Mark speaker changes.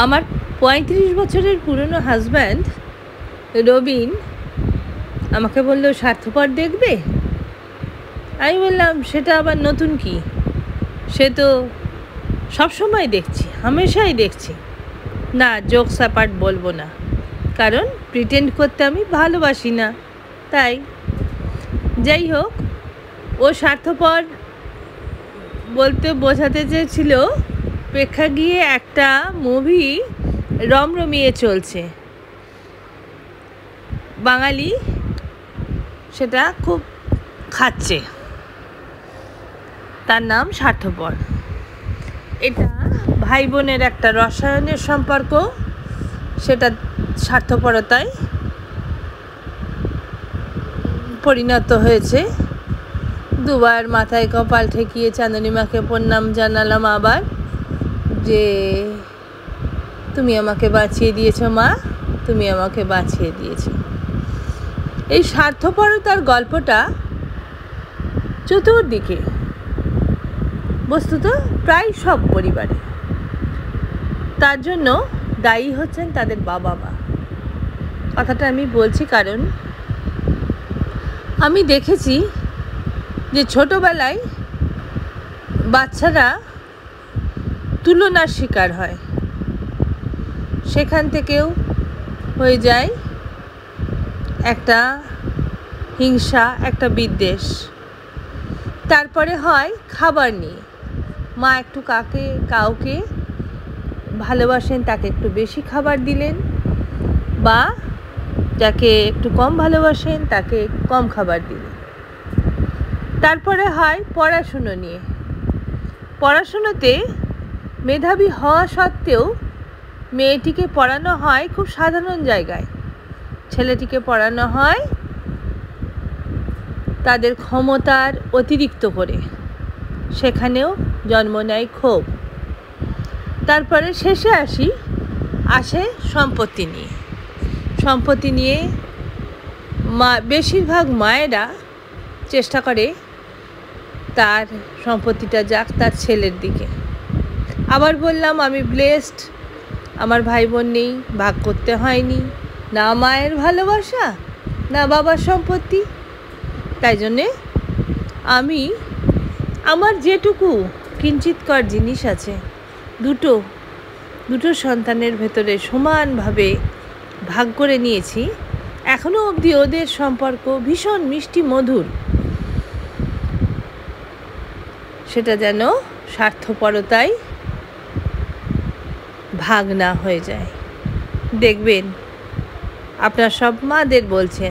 Speaker 1: আমার ৩৫ বছরের পুরনো হাজব্যান্ড রবিন আমাকে বলল স্বার্থপর দেখবে। আমি বললাম সেটা আবার নতুন কি, সে তো সবসময় দেখছি, হামেশাই দেখছি। না, জোকস অ্যাপার্ট বলবো না, কারণ প্রিটেন্ড করতে আমি ভালোবাসি না। তাই যাই হোক, ও স্বার্থপর বলতে বোঝাতে চেয়েছিল প্রেক্ষাগৃহে একটা মুভি রমরমিয়ে চলছে, বাঙালি সেটা খুব খাচ্ছে, তার নাম স্বার্থপর। এটা ভাই বোনের একটা রসায়নের সম্পর্ক, সেটা স্বার্থপরতায় পরিণত হয়েছে। দুবার মাথায় কপাল ঠেকিয়ে চাঁদনীমাকে প্রণাম জানালাম আবার, যে তুমি আমাকে বাঁচিয়ে দিয়েছো মা, তুমি আমাকে বাঁচিয়ে দিয়েছো। এই স্বার্থপরতার গল্পটা চতুর্দিকে, বস্তুত প্রায় সব পরিবারে। তার জন্য দায়ী হচ্ছেন তাদের বাবা মা। কথাটা আমি বলছি কারণ আমি দেখেছি যে ছোটবেলায় বাচ্চারা তুলনার শিকার হয়, সেখান থেকেও হয়ে যায় একটা হিংসা, একটা বিদ্বেষ। তারপরে হয় খাবার নিয়ে, মা একটু কাউকে ভালোবাসেন তাকে একটু বেশি খাবার দিলেন, বা যাকে একটু কম ভালোবাসেন তাকে কম খাবার দিলেন। তারপরে হয় পড়াশুনো নিয়ে, পড়াশুনোতে মেধাবী হওয়া সত্ত্বেও মেয়েটিকে পড়ানো হয় খুব সাধারণ জায়গায়, ছেলেটিকে পড়ানো হয় তাদের ক্ষমতার অতিরিক্ত করে, সেখানেও জন্ম নেয় ক্ষোভ। তারপরে শেষে আসে সম্পত্তি নিয়ে। সম্পত্তি নিয়ে বেশিরভাগ মায়েরা চেষ্টা করে তার সম্পত্তিটা যাক তার ছেলের দিকে। আবার বললাম আমি ব্লেসড, আমার ভাই বোন নেই, ভাগ করতে হয়নি, না মায়ের ভালোবাসা না বাবার সম্পত্তি। তাই জন্যে আমি আমার যেটুকু কিঞ্চিৎকর জিনিস আছে দুটো সন্তানের ভেতরে সমানভাবে ভাগ করে নিয়েছি। এখনো অবধি ওদের সম্পর্ক ভীষণ মিষ্টি মধুর। সেটা যেন স্বার্থপরতায় ভাগ না হয়ে যায়। দেখবেন আপনার সব মাদের বলছেন।